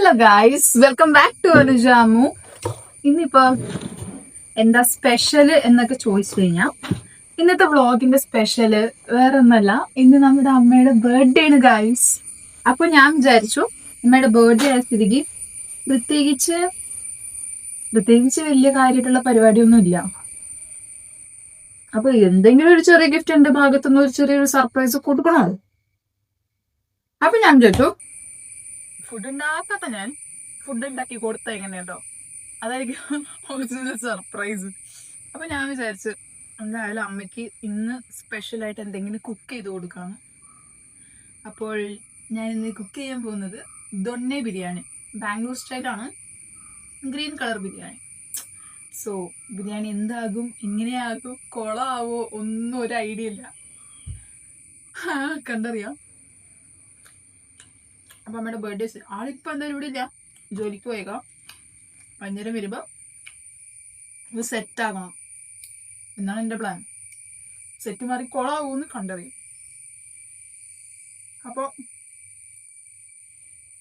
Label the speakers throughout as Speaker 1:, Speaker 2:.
Speaker 1: Hello guys, welcome back to Anujam. ഇന്നിപ്പോ എന്താ special എന്നൊക്കെ ചോദിച്ചു കഴിഞ്ഞാൽ ഇന്നത്തെ വ്ളോഗിന്റെ സ്പെഷ്യല് വേറെ ഒന്നല്ല, ഇന്ന് നമ്മുടെ അമ്മയുടെ ബർത്ത്ഡേ ആണ് ഗൈസ്. അപ്പൊ ഞാൻ വിചാരിച്ചു അമ്മയുടെ ബർത്ത്ഡേ ആയ സ്ഥിതിക്ക് പ്രത്യേകിച്ച് വലിയ കാര്യമായിട്ടുള്ള പരിപാടിയൊന്നും ഇല്ല. അപ്പൊ എന്തെങ്കിലും ഒരു ചെറിയ ഗിഫ്റ്റ് എന്റെ ഭാഗത്തുനിന്ന് ഒരു ചെറിയൊരു സർപ്രൈസ് കൊടുക്കണോ? അപ്പൊ ഞാൻ വിചാരിച്ചു ഫുഡ് ഉണ്ടാക്കാത്ത ഞാൻ ഫുഡ് ഉണ്ടാക്കി കൊടുത്ത എങ്ങനെയുണ്ടോ, അതായിരിക്കും സർപ്രൈസ്. അപ്പൊ ഞാൻ വിചാരിച്ചു എന്തായാലും അമ്മയ്ക്ക് ഇന്ന് സ്പെഷ്യലായിട്ട് എന്തെങ്കിലും കുക്ക് ചെയ്ത് കൊടുക്കാം. അപ്പോൾ ഞാൻ ഇന്ന് കുക്ക് ചെയ്യാൻ പോകുന്നത് ദൊന്നെ ബിരിയാണി, ബാംഗ്ലൂർ സ്റ്റൈലാണ്, green colour biryani. So biryani എന്താകും, എങ്ങനെയാകും, കൊളാവോ ഒന്നും ഒരു ഐഡിയ ഇല്ല, കണ്ടറിയാം. അപ്പൊ അമ്മയുടെ ബർത്ത്ഡേ ആളിപ്പോ എന്തായാലും ഇവിടെ ഇല്ല, ജോലിക്ക് പോയേക്കാം. വൈകുന്നേരം വരുമ്പോ ഇത് സെറ്റ് ആകണം എന്നാണ് എൻ്റെ പ്ലാൻ. സെറ്റ് മാറി കൊളാവൂന്ന് കണ്ടറിയും. അപ്പോൾ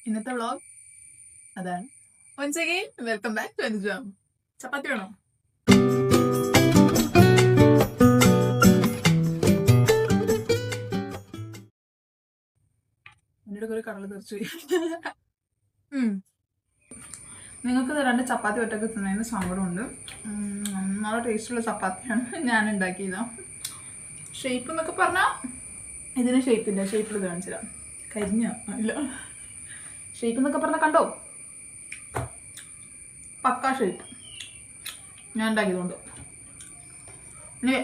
Speaker 1: ഇന്നത്തെ വ്ളോഗ് അതാണ്. Once again welcome back to Anujam. ചപ്പാത്തി വേണോ? എന്നോട് ഒരു കടൽ തെറിച്ചു. നിങ്ങൾക്ക് രണ്ട് ചപ്പാത്തി ഒറ്റക്ക് തിന്നതിന് സങ്കടമുണ്ട്. നല്ല ടേസ്റ്റുള്ള ചപ്പാത്തിയാണ് ഞാൻ ഉണ്ടാക്കിയത്. ഷേപ്പ് എന്നൊക്കെ പറഞ്ഞാൽ ഇതിന് ഷേപ്പില്ല, ഷേപ്പിൽ കാണിച്ചില്ല, കരിഞ്ഞ അല്ല. ഷേപ്പ് എന്നൊക്കെ പറഞ്ഞാൽ കണ്ടോ, പക്കാ ഷേപ്പ് ഞാൻ ഉണ്ടാക്കിയതുകൊണ്ട്. ഇനി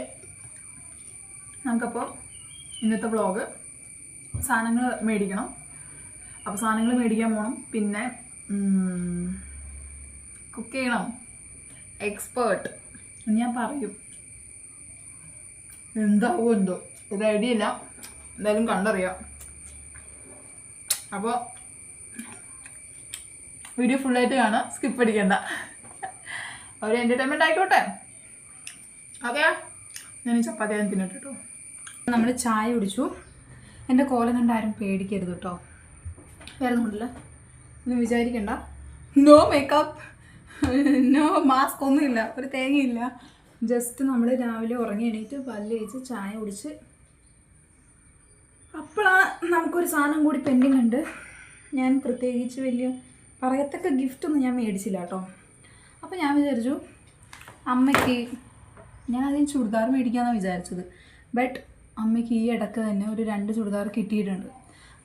Speaker 1: നമുക്കപ്പോൾ ഇന്നത്തെ വ്ളോഗ് സാധനങ്ങൾ മേടിക്കണം. അപ്പോൾ സാധനങ്ങൾ മേടിക്കാൻ പോകണം, പിന്നെ കുക്ക് ചെയ്യണം. എക്സ്പേർട്ട് ഞാൻ പറയും, എന്താവോ എന്തോ ഒരു ഐഡിയ ഇല്ല, എന്തായാലും കണ്ടറിയാം. അപ്പോൾ വീഡിയോ ഫുള്ളായിട്ട് കാണാം, സ്കിപ്പ് അടിക്കണ്ട, ഒരു എൻ്റർടൈൻമെൻറ്റ് ആയിക്കോട്ടെ. ഓക്കെ, ഞാൻ ഈ ചപ്പാത്തി ഞാൻ തിന്നിട്ട് കേട്ടോ. നമ്മൾ ചായ കുടിച്ചു. എൻ്റെ കോലം കണ്ടാരും പേടിക്കരുത് കേട്ടോ, വേറെ ഒന്നുമില്ല, ഒന്നും വിചാരിക്കണ്ട. നോ മേക്കപ്പ്, നോ മാസ്ക്, ഒന്നുമില്ല, ഒരു തേങ്ങയില്ല. ജസ്റ്റ് നമ്മൾ രാവിലെ ഉറങ്ങി എണീറ്റ് പല്ല് തേച്ച് ചായ കുടിച്ച്, അപ്പോഴാണ് നമുക്കൊരു സാധനം കൂടി പെൻഡിങ് ഉണ്ട്. ഞാൻ പ്രത്യേകിച്ച് വലിയ പറയത്തക്ക ഗിഫ്റ്റൊന്നും ഞാൻ മേടിച്ചില്ല കേട്ടോ. അപ്പോൾ ഞാൻ വിചാരിച്ചു അമ്മയ്ക്ക്, ഞാൻ ആദ്യം ചുരിദാർ മേടിക്കാമെന്നാണ് വിചാരിച്ചത്. ബട്ട് അമ്മയ്ക്ക് ഈ ഇടയ്ക്ക് തന്നെ ഒരു 2 ചുരിദാർ കിട്ടിയിട്ടുണ്ട്.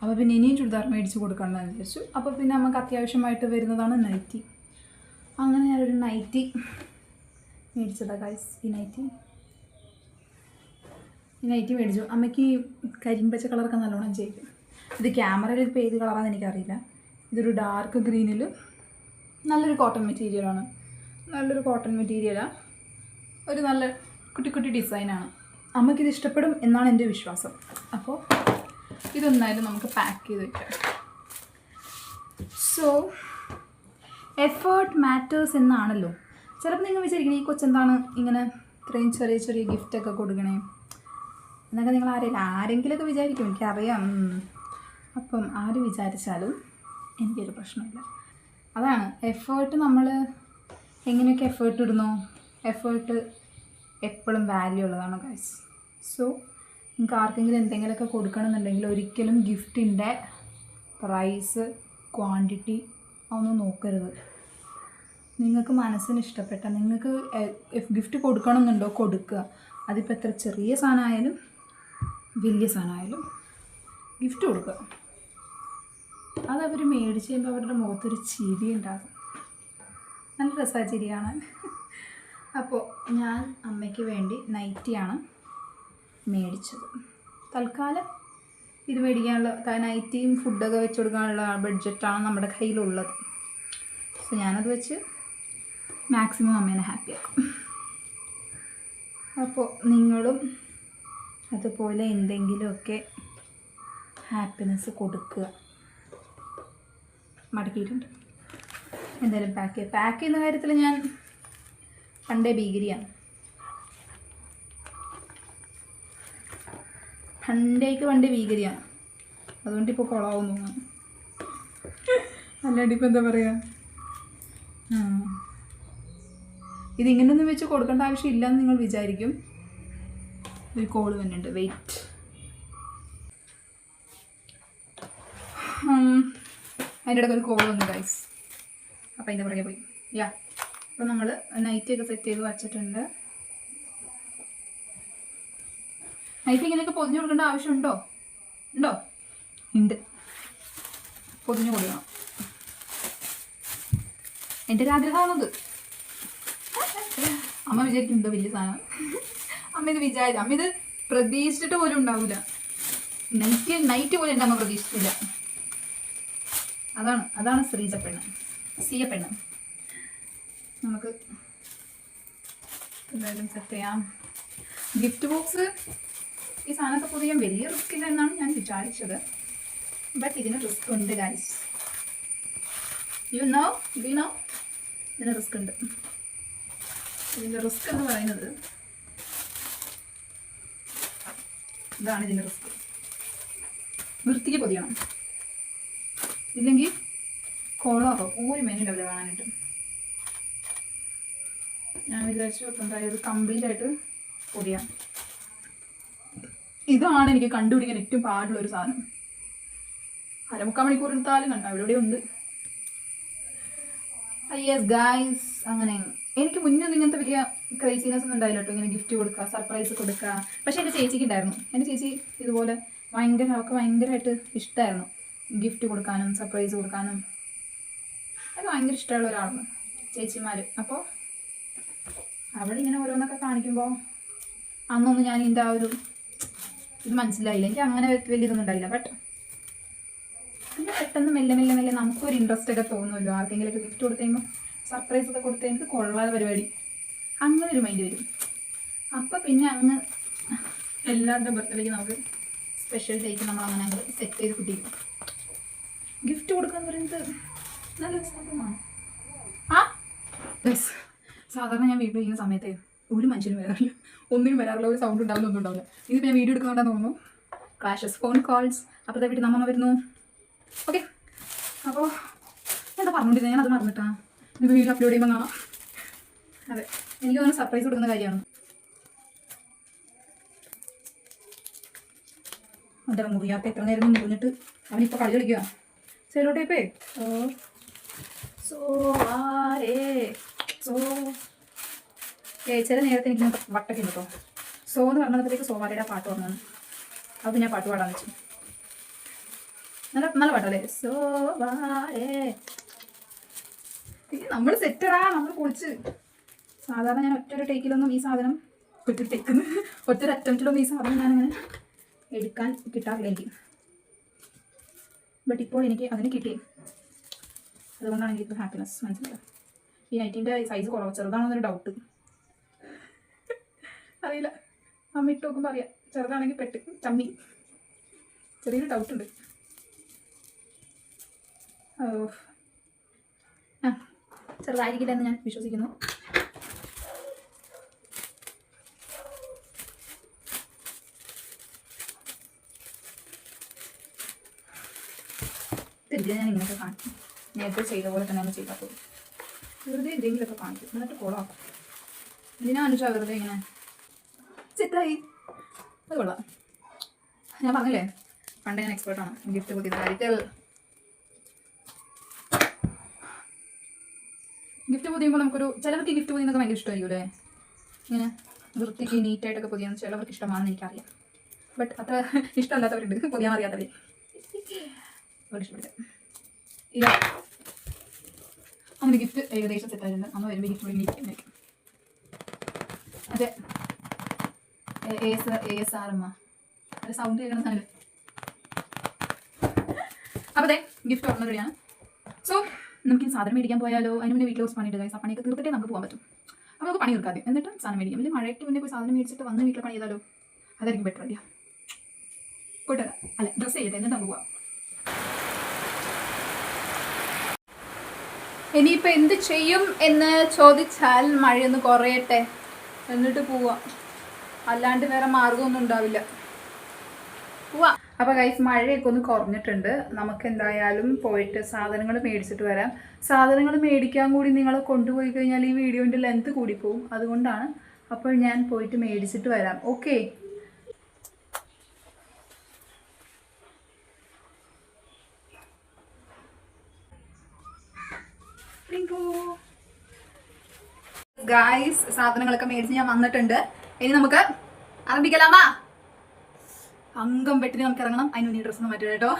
Speaker 1: അപ്പോൾ പിന്നെ ഇനിയും ചുരിദാർ മേടിച്ച് കൊടുക്കണമെന്ന് വിചാരിച്ചു. അപ്പോൾ പിന്നെ നമുക്ക് അത്യാവശ്യമായിട്ട് വരുന്നതാണ് നൈറ്റി. അങ്ങനെ ഞാനൊരു നൈറ്റി മേടിച്ചതാണ് ഗൈസ്. ഈ നൈറ്റി മേടിച്ചു. അമ്മയ്ക്ക് കരിമ്പച്ച കളറൊക്കെ നല്ലോണം ചെയ്യും. ഇത് ക്യാമറയിൽ ഇപ്പോൾ ഏത് കളറാണെന്ന് എനിക്കറിയില്ല. ഇതൊരു ഡാർക്ക് ഗ്രീനിൽ നല്ലൊരു കോട്ടൺ മെറ്റീരിയലാണ്, നല്ലൊരു കോട്ടൺ മെറ്റീരിയലാണ്, ഒരു നല്ല കുട്ടി കുട്ടി ഡിസൈനാണ്. അമ്മയ്ക്കിത് ഇഷ്ടപ്പെടും എന്നാണ് എൻ്റെ വിശ്വാസം. അപ്പോൾ ഇതൊന്നായാലും നമുക്ക് പാക്ക് ചെയ്ത് വയ്ക്കാം. സോ എഫേർട്ട് മാറ്റേഴ്സ് എന്നാണല്ലോ. ചിലപ്പോൾ നിങ്ങൾ വിചാരിക്കണേ ഈ കൊച്ചെന്താണ് ഇങ്ങനെ ഇത്രയും ചെറിയ ചെറിയ ഗിഫ്റ്റൊക്കെ കൊടുക്കണേ എന്നൊക്കെ നിങ്ങൾ ആരെങ്കിലുമൊക്കെ വിചാരിക്കും, എനിക്കറിയാം. അപ്പം ആര് വിചാരിച്ചാലും എനിക്കൊരു പ്രശ്നമില്ല. അതാണ് എഫേർട്ട്. നമ്മൾ എങ്ങനെയൊക്കെ എഫേർട്ട് ഇടുന്നോ, എഫേർട്ട് എപ്പോഴും വാല്യൂ ഉള്ളതാണ് ഗൈസ്. സോ നിങ്ങൾക്ക് ആർക്കെങ്കിലും എന്തെങ്കിലുമൊക്കെ കൊടുക്കണമെന്നുണ്ടെങ്കിൽ ഒരിക്കലും ഗിഫ്റ്റിൻ്റെ പ്രൈസ്, ക്വാണ്ടിറ്റി അതൊന്നും നോക്കരുത്. നിങ്ങൾക്ക് മനസ്സിന് ഇഷ്ടപ്പെട്ട, നിങ്ങൾക്ക് ഗിഫ്റ്റ് കൊടുക്കണമെന്നുണ്ടോ കൊടുക്കുക. അതിപ്പോൾ എത്ര ചെറിയ സാധനമായാലും വലിയ സാധനമായാലും ഗിഫ്റ്റ് കൊടുക്കുക. അതവർ മേടിച്ച് കഴിയുമ്പോൾ അവരുടെ മുഖത്തൊരു ചിരി ഉണ്ടാകും, നല്ല രസമാണ് ചിരി കാണാൻ. അപ്പോൾ ഞാൻ അമ്മയ്ക്ക് വേണ്ടി നൈറ്റിയാണ് മേടിച്ചത്. തൽക്കാലം ഇത് മേടിക്കാനുള്ള നൈറ്റിയും ഫുഡൊക്കെ വെച്ച് കൊടുക്കാനുള്ള ബഡ്ജറ്റാണ് നമ്മുടെ കയ്യിലുള്ളത്. സോ ഞാനത് വെച്ച് മാക്സിമം അമ്മേനെ ഹാപ്പിയാക്കും. അപ്പോൾ നിങ്ങളും അതുപോലെ എന്തെങ്കിലുമൊക്കെ ഹാപ്പിനെസ് കൊടുക്കുക. മടക്കിയിട്ടുണ്ട്, എന്തായാലും പാക്ക് ചെയ്യുന്ന കാര്യത്തിൽ ഞാൻ പണ്ടേ ഭീകരിയാണ്. പണ്ടേ ഭീകരിയാണ്, അതുകൊണ്ട് ഇപ്പോൾ കുളമാവും തോന്നുന്നു. അല്ലാണ്ട് ഇപ്പം എന്താ പറയുക, ഇതിങ്ങനൊന്നും വെച്ച് കൊടുക്കേണ്ട ആവശ്യമില്ല എന്ന് നിങ്ങൾ വിചാരിക്കും. ഒരു കോള് വന്നിട്ടുണ്ട്, വെയിറ്റ്. അതിൻ്റെ ഇടയ്ക്ക് ഒരു കോൾ വന്നു ഗൈസ്. അപ്പം അതിൻ്റെ പുറകെ പോയി. യാ, അപ്പോൾ നമ്മൾ നൈറ്റൊക്കെ സെറ്റ് ചെയ്ത് വച്ചിട്ടുണ്ട്. നൈറ്റ് ഇങ്ങനെയൊക്കെ പൊതിഞ്ഞു കൊടുക്കേണ്ട ആവശ്യമുണ്ടോ? ഉണ്ടോ? ഉണ്ട്. പൊതിഞ്ഞു കൊടുക്കണം. എൻ്റെ ഒരു ആഗ്രഹമാണത്. അമ്മ വിചാരിക്കുന്നുണ്ടോ വലിയ സാധനം? അമ്മ ഇത് പ്രതീക്ഷിച്ചിട്ട് പോലും ഉണ്ടാവില്ല. നൈറ്റ് പോലും എൻ്റെ അമ്മ പ്രതീക്ഷിച്ചില്ല. അതാണ് സിയ പെണ്ണ്. നമുക്ക് എന്തായാലും സെറ്റ് ചെയ്യാം. ഗിഫ്റ്റ് ബോക്സ് ഈ സാധനമൊക്കെ പൊതിയാൻ വലിയ റിസ്ക് ഇല്ല എന്നാണ് ഞാൻ വിചാരിച്ചത്. ബട്ട് ഇതിന് റിസ്ക് ഉണ്ട് ഗൈസ്. യു നോ ഇതിന് റിസ്ക് ഉണ്ട്. ഇതിൻ്റെ റിസ്ക് എന്ന് പറയുന്നത് ഇതാണ്. ഇതിൻ്റെ റിസ്ക് വൃത്തിക്ക് പൊതിയണം, ഇല്ലെങ്കിൽ കോളാകും. ഒരു മെനുണ്ടാവില്ല കാണാനായിട്ട്. ഞാൻ വിചാരിച്ചു എന്തായാലും കംപ്ലീറ്റ് ആയിട്ട് പൊതിയാം. ഇതാണ് എനിക്ക് കണ്ടുപിടിക്കാൻ ഏറ്റവും പാടുള്ളൊരു സാധനം. 3/4 മണിക്കൂർ എടുത്താലും കണ്ട ഇവിടെ ഉണ്ട്. യെസ് ഗൈസ്, അങ്ങനെ എനിക്ക് മുന്നൊന്നും ഇങ്ങനത്തെ വലിയ ക്രൈസിനെസ് ഒന്നും ഉണ്ടായില്ല കേട്ടോ. ഇങ്ങനെ ഗിഫ്റ്റ് കൊടുക്കുക, സർപ്രൈസ് കൊടുക്കുക. പക്ഷെ എൻ്റെ ചേച്ചിക്ക് ഉണ്ടായിരുന്നു. എൻ്റെ ചേച്ചി ഇതുപോലെ അവൾക്ക് ഭയങ്കരമായിട്ട് ഇഷ്ടമായിരുന്നു ഗിഫ്റ്റ് കൊടുക്കാനും സർപ്രൈസ് കൊടുക്കാനും. അത് ഭയങ്കര ഇഷ്ടമുള്ള ഒരാളാണ് ചേച്ചിമാർ. അപ്പോൾ അവളിങ്ങനെ ഓരോന്നൊക്കെ കാണിക്കുമ്പോൾ അന്നൊന്നും ഞാൻ ഇതിൻ്റെ ആ ഒരു ഇത് മനസ്സിലായില്ല. എനിക്ക് അങ്ങനെ വലിയ ഇതൊന്നും ഉണ്ടായില്ല. ബട്ട് പിന്നെ പെട്ടെന്ന് മെല്ലെ നമുക്കൊരു ഇൻട്രസ്റ്റ് ഒക്കെ തോന്നുമല്ലോ. ആർക്കെങ്കിലുമൊക്കെ ഗിഫ്റ്റ് കൊടുത്തു കഴിയുമ്പോൾ സർപ്രൈസ് ഒക്കെ കൊടുത്ത് എനിക്ക് കൊള്ളാതെ പരിപാടി, അങ്ങനെ ഒരു മൈൻഡ് വരും. അപ്പം പിന്നെ അങ്ങ് എല്ലാവരുടെ ബർത്ത്ഡേക്ക് നമുക്ക് സ്പെഷ്യൽ ഡേക്ക് നമ്മൾ അങ്ങനെ അങ്ങ് സെറ്റ് ചെയ്ത് കിട്ടിയിരിക്കും. ഗിഫ്റ്റ് കൊടുക്കുക എന്ന് പറയുന്നത് നല്ലൊരു സംഭവമാണ്. സാധാരണ ഞാൻ വീട്ടിൽ ഇരിക്കുന്ന സമയത്ത് ഒരു മനുഷ്യനും വരാറില്ല, ഒന്നിനും വരാറില്ല, ഒരു സൗണ്ട് ഉണ്ടാവില്ല, ഒന്നും ഉണ്ടാവില്ല. ഇതിപ്പോൾ ഞാൻ വീഡിയോ എടുക്കുന്നുണ്ടെന്ന് തോന്നുന്നു. ക്ലാഷസ്, ഫോൺ കോൾസ്, അപ്പോഴത്തെ വീട്ടിൽ നമ്മ വരുന്നു. ഓക്കെ, അപ്പോൾ എന്താ പറഞ്ഞിട്ടില്ല, ഞാൻ അത് മറന്നിട്ടാ. ഇത് വീഡിയോ അപ്ലോഡ് ചെയ്യുമ്പോൾ കാണാം. അതെ, എനിക്ക് തോന്നുന്നു സർപ്രൈസ് കൊടുക്കുന്ന കാര്യമാണ്. അതെ, മുറിയാത്ത എത്ര നേരം മുറിഞ്ഞിട്ട് അവനിപ്പോൾ കളി കളിക്കുക. സെലോ ടേപ്പേ ചില നേരത്തെ എനിക്ക് വട്ടൊക്കെ ഉണ്ട് കേട്ടോ. സോ എന്ന് പറഞ്ഞപ്പോഴത്തേക്ക് സോവാരയുടെ പാട്ട് വന്നാണ്. അത് ഞാൻ പാട്ട് പാടാന്ന് വെച്ചു. നല്ല പാട്ടല്ലേ? സോവാരേ നമ്മൾ സെറ്ററാ, നമ്മൾ പൊളിച്ച്. സാധാരണ ഞാൻ ഒറ്റൊരു ടേക്കിലൊന്നും ഈ സാധനം ഒറ്റൊരു അറ്റംപ്റ്റിലൊന്നും ഈ സാധനം ഞാനങ്ങനെ എടുക്കാൻ കിട്ടാറില്ല എനിക്ക്. ബട്ട് ഇപ്പോൾ എനിക്ക് അതിന് കിട്ടി. അതുകൊണ്ടാണ് എനിക്കിപ്പോൾ ഹാപ്പിനെസ്. മനസ്സിലായത് ഈ നൈറ്റിൻ്റെ സൈസ് കുറവ്, ചെറുതാണെന്നൊരു ഡൗട്ട്. അറിയില്ല, അമ്മ ഇട്ട് നോക്കുമ്പോൾ അറിയാം ചെറുതാണെങ്കിൽ പെട്ട് ചമ്മി. ചെറിയൊരു ഡൗട്ടുണ്ട്. ചെറുതായിരിക്കില്ല എന്ന് ഞാൻ വിശ്വസിക്കുന്നു. ഇതിൽ ഞാൻ ഇങ്ങനെയൊക്കെ കാണിക്കും. നേരത്തെ ചെയ്ത പോലെ തന്നെ ഒന്ന് ചെയ്താൽ പോലും വെറുതെ എന്തെങ്കിലുമൊക്കെ കാണിക്കും, എന്നിട്ട് കോളാക്കും. ഇതിനാണ് വെച്ചാൽ വെറുതെ ഇങ്ങനെ സെറ്റായി. അത് കൊള്ളാം. ഞാൻ പറഞ്ഞില്ലേ പണ്ട് ഞാൻ എക്സ്പേർട്ടാണ് ഗിഫ്റ്റ് പുതിയ കാര്യത്തിൽ. ഗിഫ്റ്റ് പൊതിയുമ്പോൾ നമുക്കൊരു ചിലവർക്ക് ഗിഫ്റ്റ് പൊതിയുന്നതൊക്കെ ഭയങ്കര ഇഷ്ടമായിരിക്കും അല്ലേ? ഇങ്ങനെ വൃത്തിക്ക് നീറ്റായിട്ടൊക്കെ പൊതിയുന്നത് ചിലവർക്ക് ഇഷ്ടമാണെന്ന് എനിക്കറിയാം. ബട്ട് അത്ര ഇഷ്ടമല്ലാത്തവരുണ്ട്, പൊതിയാൻ അറിയാത്തവർ. ഇഷ്ടപ്പെട്ട ഇതാ അങ്ങനെ ഗിഫ്റ്റ് ഏകദേശം സെറ്റായിട്ടുണ്ട്. അന്ന് വരുമ്പോൾ ഗിഫ്റ്റ് പൊതിഞ്ഞിരിക്കും. അതെ, ASR അമ്മ അതെ, സൗണ്ട് കേൾക്കണ സാധനം. അപ്പോൾ അതെ, ഗിഫ്റ്റ് ഓർമ്മ റെഡിയാണ്. സോ നമുക്ക് ഈ സാധനം മേടിക്കാൻ പോയാലോ? അതിന് മുന്നേ വീട്ടിൽ കുറച്ച് പണിയിട്ട് കഴിച്ചാൽ പണിയൊക്കെ തീർത്തിട്ടേ നമുക്ക് പോകാൻ പറ്റും. അപ്പോൾ നമുക്ക് പണി തീർക്കാതെ എന്നിട്ട് സാധനം മേടിക്കാം. അല്ലെങ്കിൽ മഴയ്ക്ക് മുന്നേ പോയി സാധനം മേടിച്ചിട്ട് വന്ന് വീട്ടിൽ പണി ചെയ്താലോ? അതായിരിക്കും ബെറ്റർ ഐഡിയ. പോയിട്ട് അല്ല, ഡ്രസ്സ് ചെയ്യട്ടെ എന്നിട്ട് നമുക്ക് പോവാം. ഇനിയിപ്പോൾ എന്ത് ചെയ്യും എന്ന് ചോദിച്ചാൽ മഴയൊന്ന് കുറയട്ടെ എന്നിട്ട് പോവാം. അല്ലാണ്ട് വേറെ മാർഗമൊന്നും ഉണ്ടാവില്ല. പോവാം. അപ്പോൾ ഗൈസ് മഴയൊക്കെ ഒന്ന് കുറഞ്ഞിട്ടുണ്ട്. നമുക്ക് എന്തായാലും പോയിട്ട് സാധനങ്ങൾ മേടിച്ചിട്ട് വരാം. സാധനങ്ങൾ മേടിക്കാൻ കൂടി നിങ്ങളെ കൊണ്ടുപോയി കഴിഞ്ഞാൽ ഈ വീഡിയോൻ്റെ ലെങ്ത് കൂടിപ്പോവും. അതുകൊണ്ടാണ്. അപ്പോൾ ഞാൻ പോയിട്ട് മേടിച്ചിട്ട് വരാം. ഓക്കെ. ഗായ്സ് സാധനങ്ങളൊക്കെ മേടിച്ച് ഞാൻ വന്നിട്ടുണ്ട്. ഇനി നമുക്ക് ആരംഭിക്കലാമാ. അംഗം വെട്ടിന് നമുക്ക് ഇറങ്ങണം. അതിന് വേണ്ടി ഡ്രസ്സൊന്നും പറ്റില്ല കേട്ടോ.